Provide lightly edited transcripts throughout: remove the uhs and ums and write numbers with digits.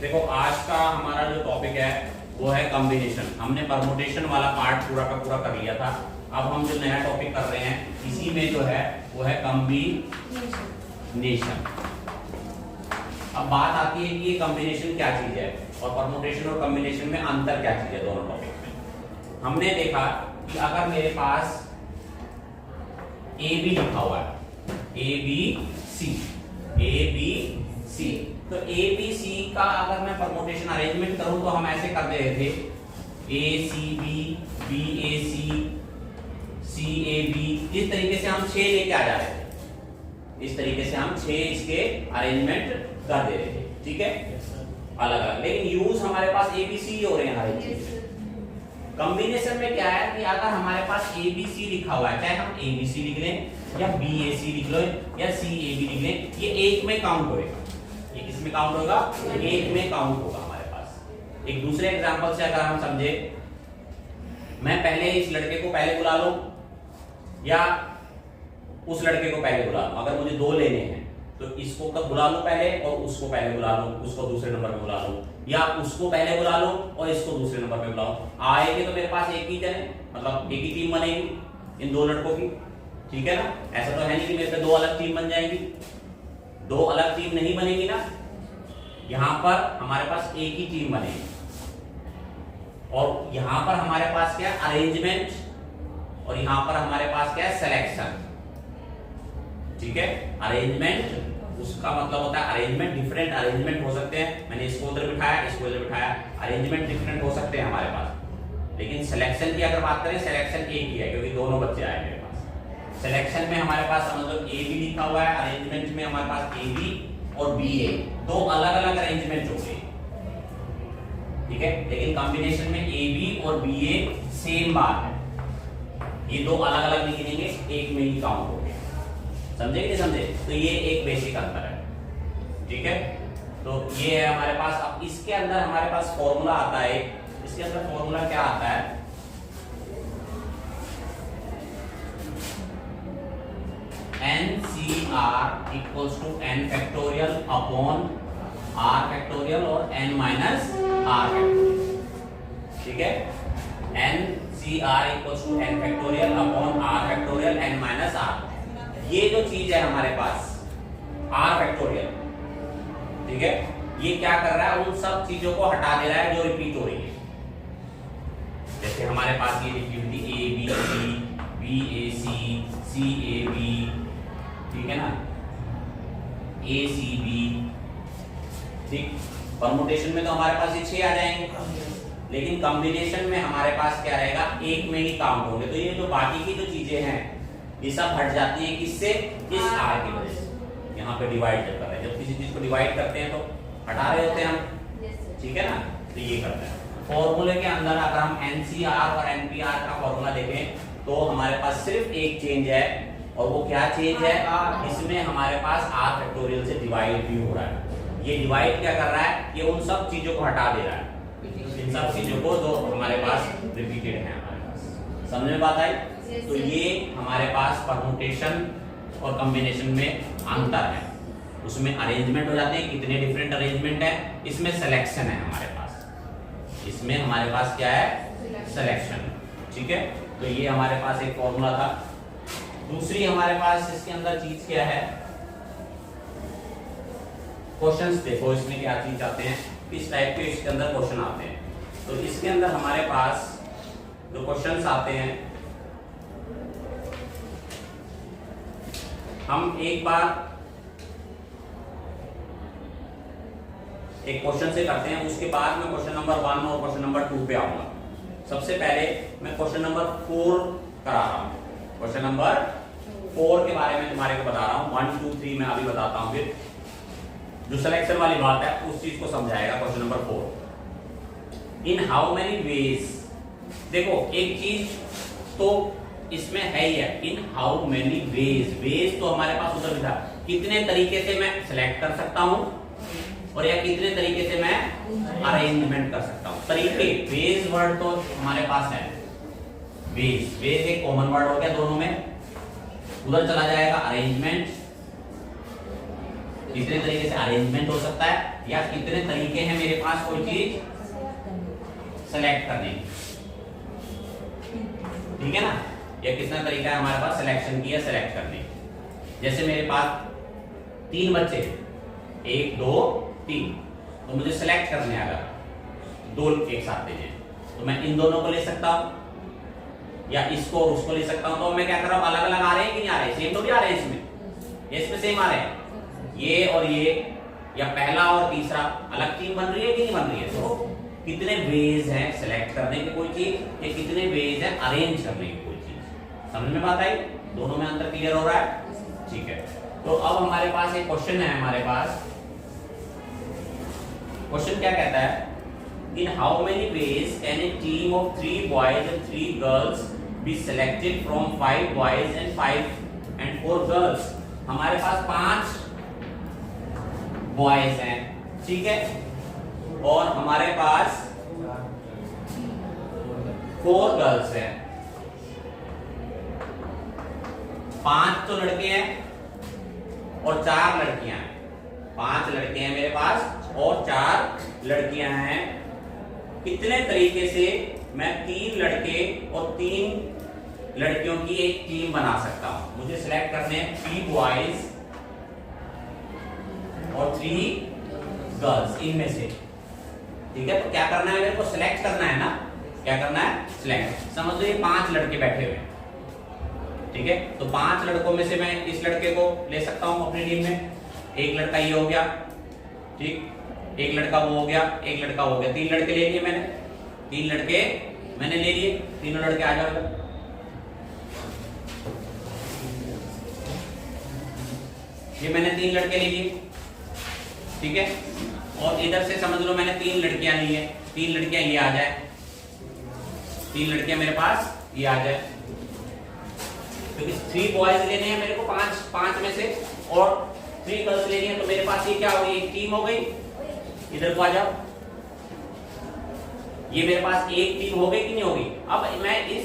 देखो आज का हमारा जो टॉपिक है वो है कॉम्बिनेशन। हमने परमुटेशन वाला पार्ट पूरा का पूरा कर लिया था। अब हम जो नया टॉपिक कर रहे हैं इसी में जो है वो है कॉम्बिनेशन। अब बात आती है कि ये कॉम्बिनेशन क्या चीज है और परमुटेशन और कॉम्बिनेशन में अंतर क्या चीज है दोनों टॉपिक में। हमने देखा कि अगर मेरे पास ए बी लिखा हुआ है, ए बी सी, तो ए बी सी का अगर मैं परमुटेशन अरेंजमेंट करूं तो हम ऐसे कर दे रहे थे A C B, B A C A B. इस तरीके से हम 6 लेके आ जा रहे थे, इस तरीके से हम 6 इसके अरेंजमेंट कर दे रहे थे, ठीक है, अलग अलग। लेकिन यूज हमारे पास ए बी सी हो रहे हैं हर एक चीज। कॉम्बिनेशन में क्या है कि अगर हमारे पास ए बी सी लिखा हुआ है, चाहे हम ए बी सी लिख लें या बी ए सी लिख लो या सी ए बी लिख लें, ये एक में काउंट होएगा। ये किस में काउंट होगा? एक में काउंट होगा हमारे पास। एक दूसरे एग्जांपल से अगर हम समझे, मैं पहले इस लड़के को पहले बुला लूं या उस लड़के को पहले बुला लूं। अगर मुझे 2 लेने हैं तो इसको कब बुला लूं पहले और उसको पहले बुला लूं, उसको दूसरे नंबर पे बुला लूं, या उसको पहले बुला लूं और इसको दूसरे नंबर पे बुलाऊं। आएंगे तो मेरे पास एक ही जने, मतलब एक ही टीम बनेगी इन 2 लड़कों की, ठीक है ना। ऐसा तो है नहीं कि मेरे पे 2 अलग टीम बन जाएंगी, 2 अलग टीम नहीं बनेगी ना। यहां पर हमारे पास एक ही टीम बनेगी और यहां पर हमारे पास क्या है? अरेंजमेंट, और यहां पर हमारे पास क्या है? सिलेक्शन, ठीक है। अरेंजमेंट उसका मतलब होता है अरेंजमेंट, डिफरेंट अरेंजमेंट हो सकते हैं। मैंने इसको उधर बिठाया, इसको इधर बिठाया, अरेंजमेंट डिफरेंट हो सकते हैं हमारे पास। लेकिन सिलेक्शन की अगर बात करें, सिलेक्शन एक ही है क्योंकि दोनों बच्चे आए मेरे पास। सिलेक्शन में हमारे पास समझ लो ए बी लिखा हुआ है, अरेंजमेंट में हमारे पास ए बी और बी ए, 2 अलग अलग अरेंजमेंट हो गए, ठीक है। लेकिन कॉम्बिनेशन में ए बी और बी ए सेम बात है, ये 2 अलग अलग नहीं गिनेंगे, एक में ही काउंट हो गए। समझे कि नहीं समझे? तो ये एक बेसिक अंतर है, ठीक है। तो ये है हमारे पास। अब इसके अंदर हमारे पास फॉर्मूला आता है, इसके अंदर फॉर्मूला क्या आता है? NCR equals to n factorial upon r factorial और n minus r factorial, ठीक है। NCR equals to n factorial upon r factorial n minus r। ये जो चीज है हमारे पास r फैक्टोरियल, ठीक है, ये क्या कर रहा है? उन सब चीजों को हटा दे रहा है जो रिपीट हो रही है। जैसे हमारे पास ये लिखी हुई थी A B C, B A C A B, ठीक है ना, ए सी बी, ठीक। परमुटेशन में तो हमारे पास ये 6 आ जाएंगे, लेकिन कॉम्बिनेशन में हमारे पास क्या रहेगा? एक में ही काउंट होंगे। तो ये जो बाकी की जो चीजें हैं ये सब हट जाती हैं, किससे? इस आर की वजह से। यहाँ पे डिवाइड जब कर रहे हैं, जब किसी चीज को डिवाइड करते हैं तो हटा रहे होते हैं हम, ठीक है ना। तो ये करते हैं। फॉर्मूले के अंदर अगर हम एनसीआर और एनपीआर का फॉर्मूला देखें तो हमारे पास सिर्फ एक चेंज है, और वो क्या चेंज है? इसमें हमारे पास आर फैक्टोरियल से डिवाइड भी हो रहा है। ये डिवाइड क्या कर रहा है? ये उन सब चीजों को हटा दे रहा है, इन सब चीजों को जो हमारे पास रिपीटेड है हमारे पास। समझ में बात आई? तो ये हमारे पास परमुटेशन और कॉम्बिनेशन में अंतर है। उसमें अरेंजमेंट हो जाते हैं, कितने डिफरेंट अरेंजमेंट है। इसमें सिलेक्शन है हमारे पास, इसमें हमारे पास क्या है? सिलेक्शन, ठीक है। तो ये हमारे पास एक फॉर्मूला था। दूसरी हमारे पास इसके अंदर चीज क्या है? क्वेश्चंस देखो इसमें क्या चीज आते हैं, किस टाइप के इसके अंदर क्वेश्चन आते हैं। तो इसके अंदर हमारे पास जो क्वेश्चंस आते हैं, हम एक बार एक क्वेश्चन से करते हैं, उसके बाद मैं क्वेश्चन नंबर 1 और क्वेश्चन नंबर 2 पे आऊंगा। सबसे पहले मैं क्वेश्चन नंबर 4 करा रहा हूं। क्वेश्चन नंबर 4 के बारे में तुम्हारे को बता रहा हूं। 1 2 3 मैं अभी बताता हूं, फिर जो सिलेक्शन वाली बात है उस चीज को समझाएगा। Question number 4, in how many ways. देखो एक चीज तो इसमें है ही है, in how many ways. Ways तो हमारे पास उधर भी था, कितने तरीके से मैं सिलेक्ट कर सकता हूं और या कितने तरीके से मैं अरेंजमेंट कर सकता हूं। तरीके, वेज वर्ड तो हमारे पास है, वेज एक कॉमन वर्ड हो गया दोनों में, उधर चला जाएगा अरेंजमेंट, कितने तरीके से अरेंजमेंट हो सकता है। या कितने तरीके हैं मेरे पास कोई चीज सेलेक्ट करने की, ठीक है ना, या कितना तरीका है हमारे पास सिलेक्शन की या सेलेक्ट करने की। जैसे मेरे पास 3 बच्चे, 1 2 3, तो मुझे सेलेक्ट करने आएगा 2 एक साथ देने, तो मैं इन दोनों को ले सकता हूं या इसको और उसको ले सकता हूं। तो मैं क्या कर रहा हूं, अलग अलग आ रहे हैं कि नहीं आ रहे, सेम तो भी आ रहे हैं इसमें सेम आ रहे हैं, ये और ये, या पहला और तीसरा अलग टीम बन रही है कि नहीं बन रही है। तो कितने वेज हैं सिलेक्ट करने की कोई चीज, या कितने वेज हैं अरेंज करने की कोई चीज। समझ में बात आई, दोनों में अंतर क्लियर हो रहा है, ठीक है। तो अब हमारे पास एक क्वेश्चन है, हमारे पास क्वेश्चन क्या कहता है, in how many veg can a team of 3 boys and 3 girls be selected from 5 boys and 4 girls. हमारे पास 5 बॉयज हैं, ठीक है, और हमारे पास 4 गर्ल्स हैं। 5 तो लड़के हैं और 4 लड़कियां हैं, 5 लड़के हैं मेरे पास और 4 लड़कियां हैं। कितने तरीके से मैं 3 लड़के और 3 लड़कियों की एक टीम बना सकता हूं। मुझे सिलेक्ट करने हैं 3 बॉयज और 3 गर्ल्स इनमें से, ठीक है। तो क्या करना है, मेरे को सिलेक्ट करना है ना, क्या करना है, सिलेक्ट। समझ लो ये 5 लड़के बैठे हुए हैं, ठीक है, तो 5 लड़कों में से मैं इस लड़के को ले सकता हूं अपनी टीम में। एक लड़का ये हो गया, ठीक, एक लड़का वो हो गया, एक लड़का वो हो गया, 3 लड़के ले लिए मैंने, 3 लड़के मैंने ले लिए, तीनों लड़के आ जाओ। ये मैंने 3 लड़के ले लिए, ठीक है, और इधर से समझ लो मैंने 3 लड़कियां ली है, 3 लड़कियां ये आ जाए, 3 लड़कियां मेरे पास ये आ जाए, क्योंकि 3 बॉयज लेने हैं मेरे को 5 में से, और 3 गर्ल्स लेनी है, तो मेरे पास ये क्या हो गई, एक टीम हो गई। इधर को आ जाओ, ये मेरे पास एक टीम हो गई कि नहीं होगी। अब मैं इस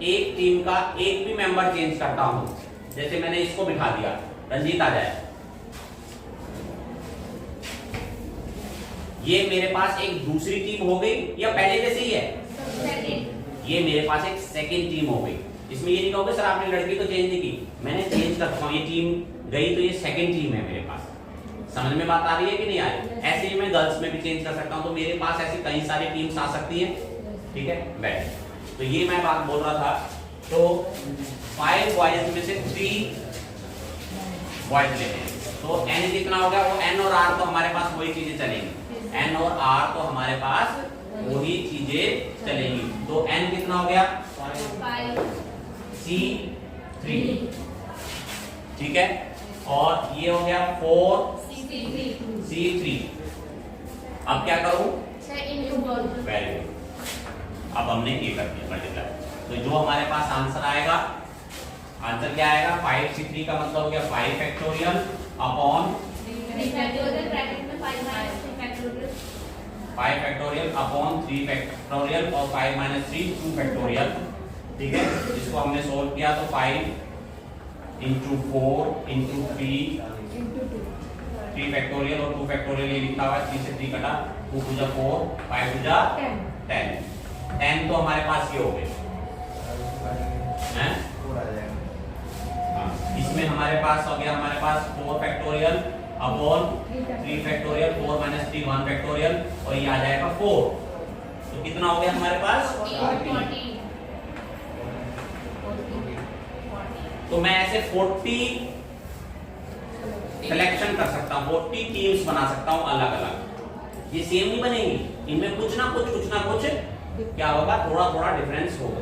एक टीम का एक भी मेंबर चेंज करता हूं, जैसे मैंने इसको बिठा दिया, रंजीत आ जाए, ये मेरे पास एक दूसरी टीम हो गई या पहले जैसे ही है, ये मेरे पास एक सेकंड टीम हो गई। इसमें ये नहीं कहोगे सर आपने लड़की तो चेंज नहीं की, मैंने चेंज करता हूं, ये टीम गई तो ये सेकंड टीम है मेरे पास। समझ में बात आ रही है कि नहीं आ रही। ऐसे ही मैं गर्ल्स में भी चेंज कर सकता हूं, तो मेरे पास ऐसी कई सारी टीम्स आ सकती हैं, ठीक है। बैठ, तो ये मैं बात बोल रहा था। तो 5 बॉयज में से 3 बॉयज लेते हैं, तो n कितना हो गया, वो n और r तो हमारे पास वही चीजें चलेंगी, n और r तो हमारे पास वही चीजें चलेंगी। तो n कितना हो गया, 5C3, ठीक है, और ये हो गया 4C3। अब क्या करूं, वेरी गुड, अब हमने ये कर दिया मल्टीप्लाई। तो जो हमारे पास आंसर आएगा, आंसर क्या आएगा, 5C3 का मतलब हो गया 5 factorial upon 5 factorial upon 3 factorial और 5 - 3 2 फैक्टोरियल, ठीक है। इसको हमने सोल्व किया तो 5 × 4 × 3 फैक्टोरियल और 2 फैक्टोरियल ये लिखा हुआ है, 3 से 3 कटा, 2 × 4 5 × 10 तो हमारे पास ये हो गए हैं। इसमें हमारे पास हो गया, हमारे पास 4 फैक्टोरियल अपॉन 3 फैक्टोरियल, 4 - 3 1 फैक्टोरियल, और ये आ जाएगा 4। तो कितना हो गया हमारे पास, 40। तो मैं ऐसे 40 सिलेक्शन कर सकता हूं, 40 टीम्स बना सकता हूं अलग अलग। ये सेम नहीं बनेंगी, इनमें कुछ ना कुछ क्या होगा, थोड़ा थोड़ा डिफरेंस होगा।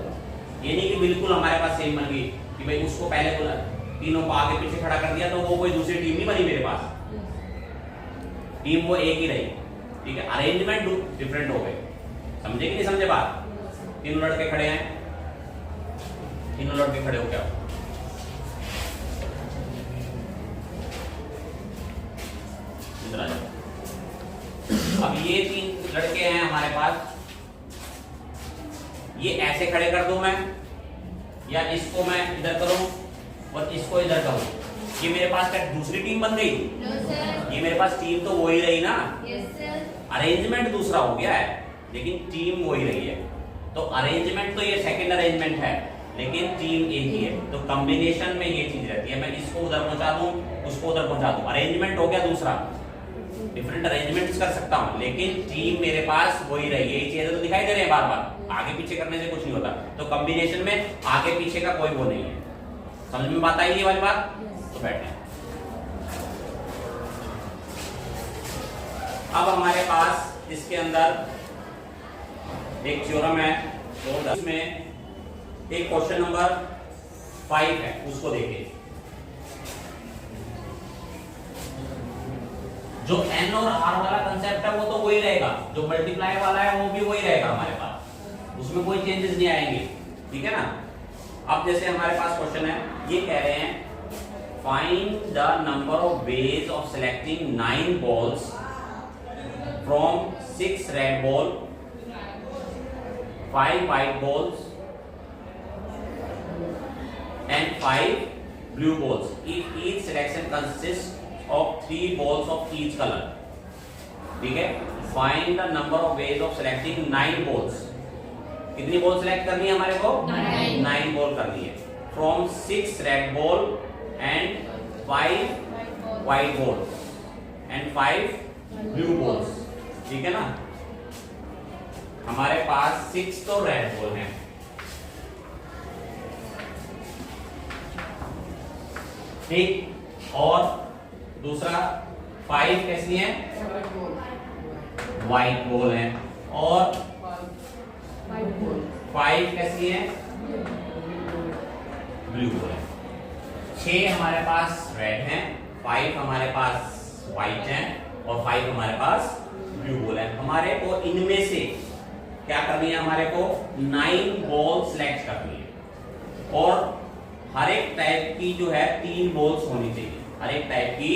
ये नहीं कि बिल्कुल हमारे पास सेम बन गई कि भाई उसको पहले बोला, तीनों को आगे पीछे खड़ा कर दिया तो वो कोई दूसरी टीम नहीं बनी मेरे पास, टीम वो एक ही रही, ठीक है। अरेंजमेंट डिफरेंट हो गए, समझे कि नहीं समझे बात। तीनों लड़के खड़े हैं, तीनों लड़के खड़े हो क्या, इधर आ जाओ। अब ये 3 लड़के हैं हमारे पास, ये ऐसे खड़े कर दूं मैं, या इसको मैं इधर करूं और इसको इधर करूं, ये मेरे पास क्या दूसरी टीम बन गई? No sir. ये मेरे पास टीम तो वही रही ना, यस सर। अरेंजमेंट दूसरा हो गया है लेकिन टीम वही रही है। तो अरेंजमेंट तो ये सेकंड अरेंजमेंट है लेकिन टीम एक ही है। तो कॉम्बिनेशन में ये चीज रहती है, मैं इसको उधर पहुंचा दूं, उसको उधर पहुंचा दूं, अरेंजमेंट हो गया दूसरा, डिफरेंट अरेंजमेंट्स कर सकता हूं लेकिन टीम मेरे पास वही रही है। ये चीजें तो दिखाई दे रहे हैं बार बार, आगे पीछे करने से कुछ नहीं होता। तो कॉम्बिनेशन में आगे पीछे का कोई वो नहीं है। समझ में बात आई ये वाली बात? तो बैठे। अब हमारे पास इसके अंदर एक थ्योरम है और इसमें एक क्वेश्चन नंबर 5 है, उसको देखिए। जो n और r वाला कंसेप्ट है वो तो वही रहेगा, जो मल्टीप्लाई वाला है वो भी वही रहेगा हमारे पास, उसमें कोई चेंजेस नहीं आएंगे, ठीक है ना। अब जैसे हमारे पास क्वेश्चन है, ये कह रहे हैं find the number of ways of selecting 9 balls from 6 red ball, 5 white balls and 5 blue balls if each selection consists of 3 balls of each color। ठीक है, find the number of ways of selecting 9 balls। कितनी ball select करनी है हमारे को? 9 ball करनी है from 6 red ball and 5 white ball and 5 blue balls, ठीक है ना। हमारे पास 6 तो रेड बॉल हैं, ठीक, और दूसरा 5 कैसी है? व्हाइट बॉल है, और 5 कैसी है? ब्लू बॉल है। 6 हमारे पास रेड हैं, 5 हमारे पास व्हाइट हैं और 5 हमारे पास ब्लू बॉल है। हमारे को इनमें से क्या करनी है? हमारे को 9 बॉल सिलेक्ट करनी है और हर एक टाइप की जो है 3 बॉल्स होनी चाहिए। हर एक टाइप की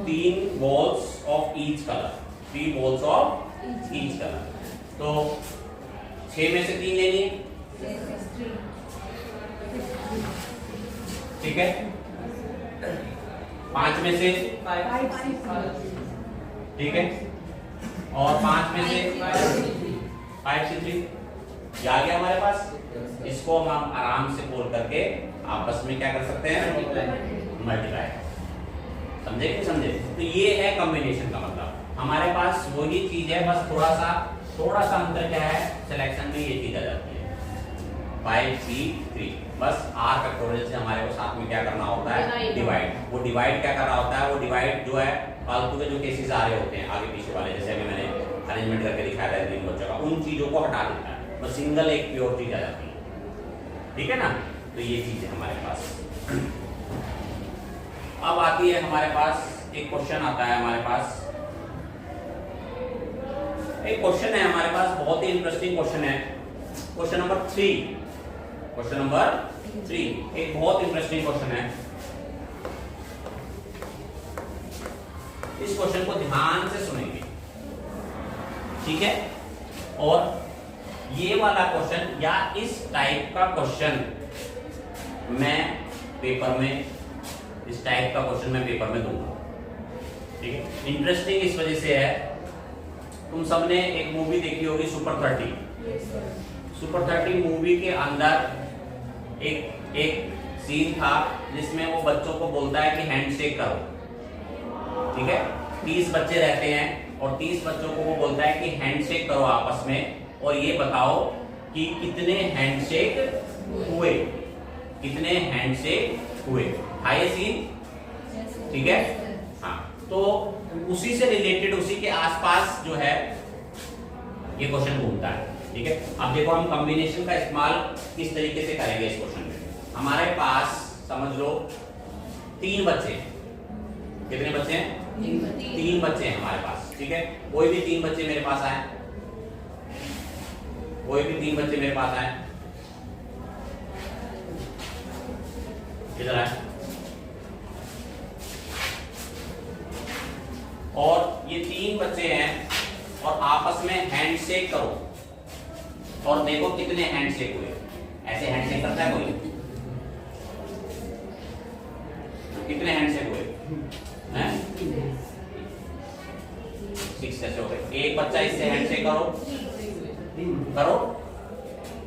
3 balls of each colour, 3 balls of each colour. तो 6 में से 3 लेनी है, ठीक है। 5 में से, ठीक है, और 5 में से 5 से 3 ये आ गया हमारे पास। इसको हम आराम से बोल करके आपस में क्या कर सकते हैं? मल्टीप्लाई। समझे कि समझे? तो ये है कॉम्बिनेशन का मतलब। हमारे पास वही चीज है, बस थोड़ा सा अंतर क्या है? सिलेक्शन में ये चीज आ जाती है 5C3। बस r फैक्टोरियल से हमारे को साथ में क्या करना होता है? डिवाइड। वो डिवाइड क्या कर रहा होता है? वो डिवाइड जो है फालतू के जो केसेस आ रहे होते हैं आगे पीछे वाले, जैसे अभी मैंने अरेंजमेंट करके दिखाया था 3 बच्चों का, उन चीजों को हटा देता है, बस सिंगल एक प्योर चीज आ जाती है, ठीक है ना। तो ये चीज है हमारे पास। अब आती है हमारे पास एक क्वेश्चन आता है हमारे पास, एक क्वेश्चन है हमारे पास, बहुत ही इंटरेस्टिंग क्वेश्चन है। क्वेश्चन नंबर 3, क्वेश्चन नंबर 3 एक बहुत इंटरेस्टिंग क्वेश्चन है। इस क्वेश्चन को ध्यान से सुनेंगे, ठीक है। और ये वाला क्वेश्चन या इस टाइप का क्वेश्चन मैं पेपर में, इस टाइप का क्वेश्चन मैं पेपर में दूंगा, ठीक है। इंटरेस्टिंग इस वजह से है, तुम सबने एक मूवी देखी होगी सुपर 30। सुपर 30 मूवी के अंदर एक सीन था जिसमें वो बच्चों को बोलता है कि हैंडशेक करो, ठीक है। 30 बच्चे रहते हैं और 30 बच्चों को वो बोलता है कि हैंडशेक करो आपस में और ये बताओ कि कितने हैंडशेक हुए, कितने हैंडशेक हुए। है ये सीन, ठीक है। हाँ, तो उसी से रिलेटेड, उसी के आसपास जो है ये क्वेश्चन घूमता है, ठीक है। अब देखो हम कॉम्बिनेशन का इस्तेमाल किस तरीके से करेंगे इस क्वेश्चन में। हमारे पास समझ लो 3 बच्चे हैं। कितने बच्चे हैं? 3 बच्चे हैं हमारे पास, ठीक है। कोई भी 3 बच्चे मेरे पास आए, कोई भी 3 बच्चे मेरे पास आए, इधर आए, और ये 3 बच्चे हैं और आपस में हैंडशेक करो और देखो कितने हैंडशेक हुए। ऐसे हैंडशेक करता है कोई? कितने हैंडशेक हुए हैं? 6 कैसे हो गए? एक बच्चा इससे हैंडशेक करो,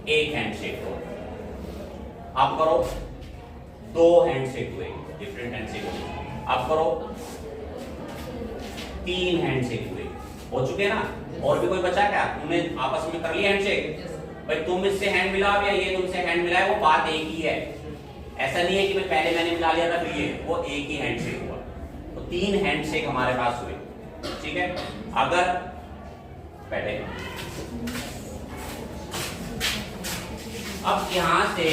एक हैंडशेक हो। आप करो, 2 हैंडशेक हुए, डिफरेंट हैंडशेक हुए। आप करो, 3 हैंडशेक हुए, हो चुके ना? और भी कोई बचा क्या? तुमने आपस में कर लिया हैंडशेक? भाई तुम इससे हैंड मिला या ये तुमसे हैंड मिला है, वो बात एक ही है। ऐसा नहीं है कि भाई पहले मैंने मिला लिया था फिर ये, वो एक ही हैंडशेक हुआ। तो 3 हैंडशेक हमारे पास हुए, ठीक है। अगर बैठे, अब यहां से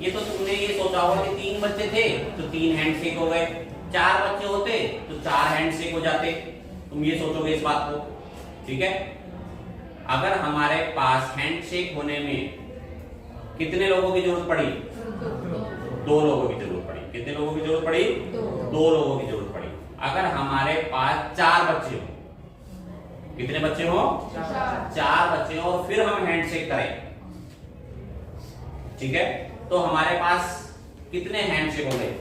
ये तो तुमने ये सोचा होगा कि 3 बच्चे थे तो 3 हैंडशेक हो गए, 4 बच्चे होते तो 4 हैंडशेक हो जाते। तुम ये सोचोगे इस बात को, ठीक है। अगर हमारे पास हैंडशेक होने में कितने लोगों की जरूरत पड़ी? 2 लोगों की जरूरत पड़ी। कितने लोगों की जरूरत पड़ी? 2 लोगों की जरूरत पड़ी। अगर हमारे पास 4 बच्चे हो, कितने बच्चे हो? 4 बच्चे हो, और फिर हम हैंडशेक करें, ठीक है, तो हमारे पास कितने हैंडशेक हो गए?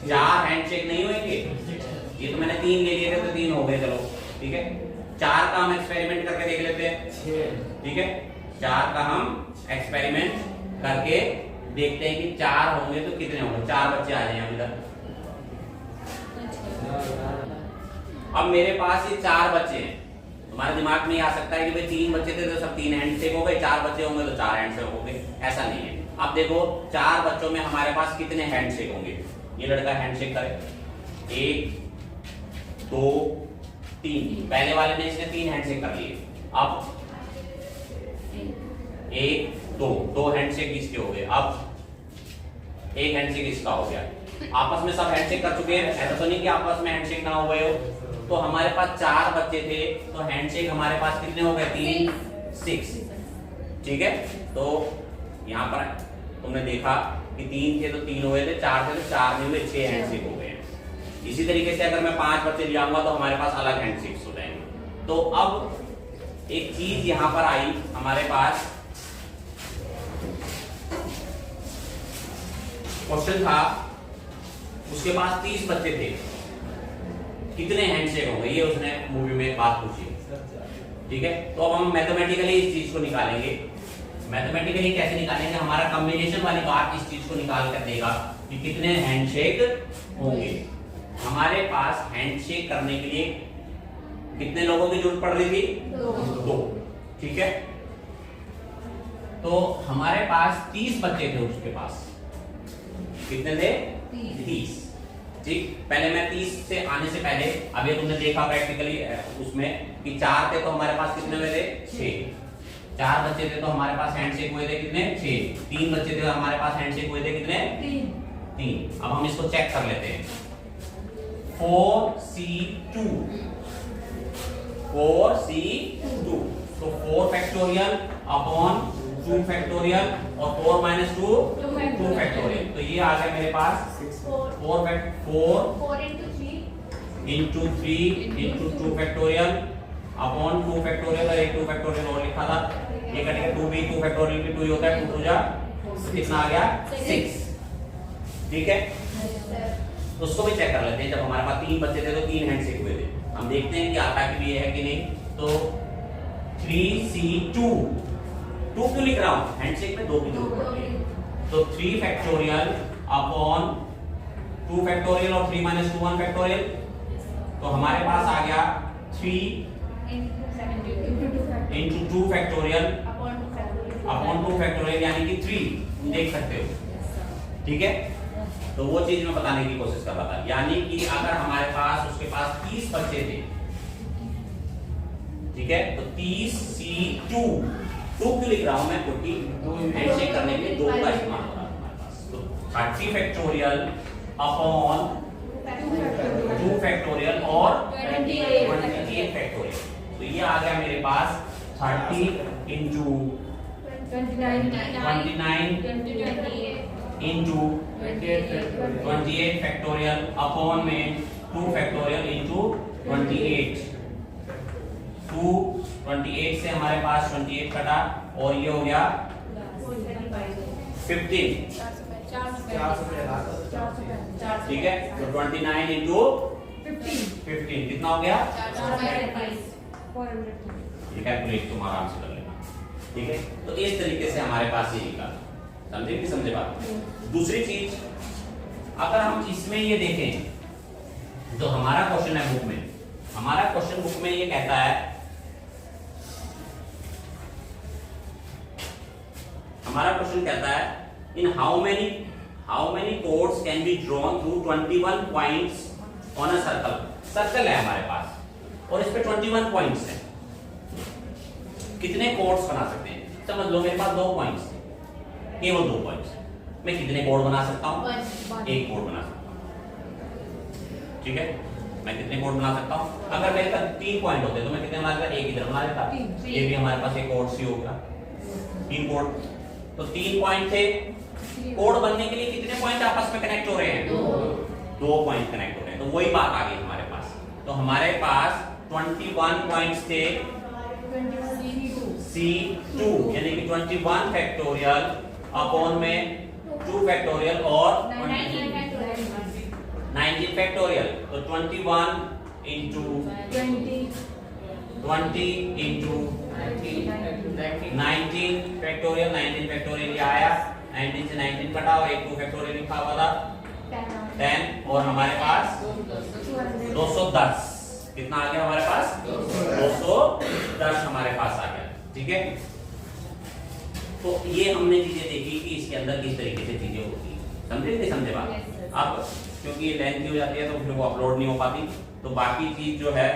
4 हैंडशेक नहीं होंगे। ये तो मैंने 3 ले लिए थे तो 3 हो गए, चलो ठीक है। 4 का हम एक्सपेरिमेंट करके देख लेते हैं, ठीक है। 4 का हम एक्सपेरिमेंट करके देखते हैं कि 4 होंगे तो कितने होंगे। 4 बच्चे आ जाए इधर। अब मेरे पास ये 4 बच्चे हैं। तुम्हारे दिमाग में ये आ सकता है कि भाई 3 बच्चे थे तो सब 3 हैंडशेक हो गए, 4 बच्चे होंगे तो 4 हैंडशेक हो गए। ऐसा नहीं है। अब देखो 4 बच्चों में हमारे पास कितने हैंडशेक होंगे। ये लड़का हैंडशेक करे, 1 2 3। पहले वाले ने इसने 3 हैंडशेक कर लिए। अब 1 2 हैंडशेक इसके हो गए। अब 1 हैंडशेक इसका हो गया। आपस में सब हैंडशेक कर चुके हैं। ऐसा तो नहीं कि आपस में हैंडशेक ना हुए हो। तो हमारे पास 4 बच्चे थे तो हैंडशेक हमारे पास कितने हो गए? 3 6, ठीक है। तो यहाँ पर तुमने देखा कि 3 थे तो 3 हुए थे, 4 थे तो 4 नहीं हुए, 6 हैंडशेक हो गए। इसी तरीके से अगर मैं 5 बच्चे ले आऊंगा तो हमारे पास अलग हैंडशेक्स हो जाएंगे। तो अब एक चीज यहां पर आई हमारे पास, क्वेश्चन था, उसके पास 30 बच्चे थे, कितने हैंडशेक होंगे, ये उसने मूवी में बात पूछी, ठीक है। तो अब हम मैथमेटिकली इस चीज को निकालेंगे। मैथमेटिकली कैसे निकालेंगे? हमारा कॉम्बिनेशन वाली बात इस चीज को निकाल कर देगा कि कितने हैंडशेक होंगे। हमारे पास हैंडशेक करने के लिए कितने लोगों की जरूरत पड़ रही थी? 2, ठीक है। तो हमारे पास 30 बच्चे थे, उसके पास कितने थे? 30, ठीक। पहले मैं 30 से आने से पहले, अभी तुमने देखा प्रैक्टिकली उसमें कि 4 थे तो हमारे पास कितने हुए थे? 6। 4 बच्चे थे तो हमारे पास हैंडशेक हुए थे कितने? 6। 3 बच्चे थे तो हमारे पास हैंडशेक हुए थे कितने? 3। अब हम इसको चेक कर लेते हैं। 4C2, 4C2, तो 4 फैक्टोरियल अपॉन 2 फैक्टोरियल और 4 माइनस 2 2 फैक्टोरियल। तो ये आ गया मेरे पास 4 into 3 into 2 factorial upon 2 factorial, और एक 2 फैक्टोरियल और लिखा था, ये कटेगा 2 भी 2 फैक्टोरियल भी 2 ही होता है, 2 जा कितना आ गया? 6, ठीक है। तो उसको भी चेक कर लेते हैं। जब हमारे पास 3 बच्चे थे तो 3 हैंडशेक हुए थे, हम देखते हैं कि आता कि ये है कि नहीं। तो 3C2, 2 क्यों लिख रहा हूं? हैंडशेक में 2 की जरूरत पड़ती है। तो 3 फैक्टोरियल अपॉन 2 फैक्टोरियल और 3 माइनस 2 1 फैक्टोरियल। तो हमारे पास आ गया 3 into 2 फैक्टोरियल अपॉन 2 फैक्टोरियल, यानी कि 3, देख सकते हो, ठीक है। तो वो चीज मैं बताने की कोशिश कर रहा था, यानी कि अगर हमारे पास उसके पास 30 बच्चे थे, ठीक है, तो 30C2, 2 क्यों लिख रहा हूं मैं? क्योंकि हैंडशेक करने के लिए 2 का इस्तेमाल हो रहा है हमारे पास। तो 30 फैक्टोरियल अपॉन 2 फैक्टोरियल और 28 फैक्टोरियल। तो ये आ गया मेरे पास 30 into 29 into 28 फैक्टोरियल अपॉन में 2 फैक्टोरियल into 28। 28 से हमारे पास 28 कटा और ये हो गया 15, ठीक है, तो 29 इंटू 15 कितना हो गया? ये कैलकुलेट तुम आराम से कर लेना, ठीक है। तो इस तरीके से हमारे पास ये निकाला, समझे कि समझे बात। दूसरी चीज, अगर हम इसमें ये देखें तो हमारा क्वेश्चन है बुक में, हमारा क्वेश्चन बुक में ये कहता है, हमारा क्वेश्चन कहता है in how many codes can be drawn through 21 points on a circle. Circle है हमारे पास और इस पे 21 पॉइंट्स हैं, कितने कोड्स बना सकते हैं? समझ लो मेरे पास 2 पॉइंट्स हैं, केवल 2 पॉइंट्स हैं, मैं कितने कोड बना सकता हूं? 1 कोड बना सकता हूं, ठीक है। मैं कितने कोड बना सकता हूं? अगर मेरे पास 3 पॉइंट होते तो मैं कितने बना देता? 1 इधर बना देता, ये भी हमारे पास एक कोड सी होगा, 3 कोड। तो 3 पॉइंट थे, कोड बनने के लिए कितने पॉइंट आपस में कनेक्ट हो रहे हैं? 2 पॉइंट कनेक्ट हो रहे हैं, तो वही बात आ गई हमारे पास। तो हमारे पास 21 पॉइंट्स थे C2, यानी कि 21 फैक्टोरियल अपॉन में 2 फैक्टोरियल और 19 फैक्टोरियल। तो 21 इंटू 20 इंटू 19 फैक्टोरियल, 19 फैक्टोरियल ये आया, 19 से 19 कटा और 2 फैक्टोरियल लिखा हुआ था 10, और हमारे पास 210 कितना आ गया हमारे पास? 210 हमारे पास आ गया, ठीक है। तो ये हमने चीजें देखी कि इसके अंदर किस तरीके से चीजें होती है, समझे नहीं समझे बात? अब क्योंकि लेंथ हो जाती है तो फिर वो अपलोड नहीं हो पाती, तो बाकी चीज जो है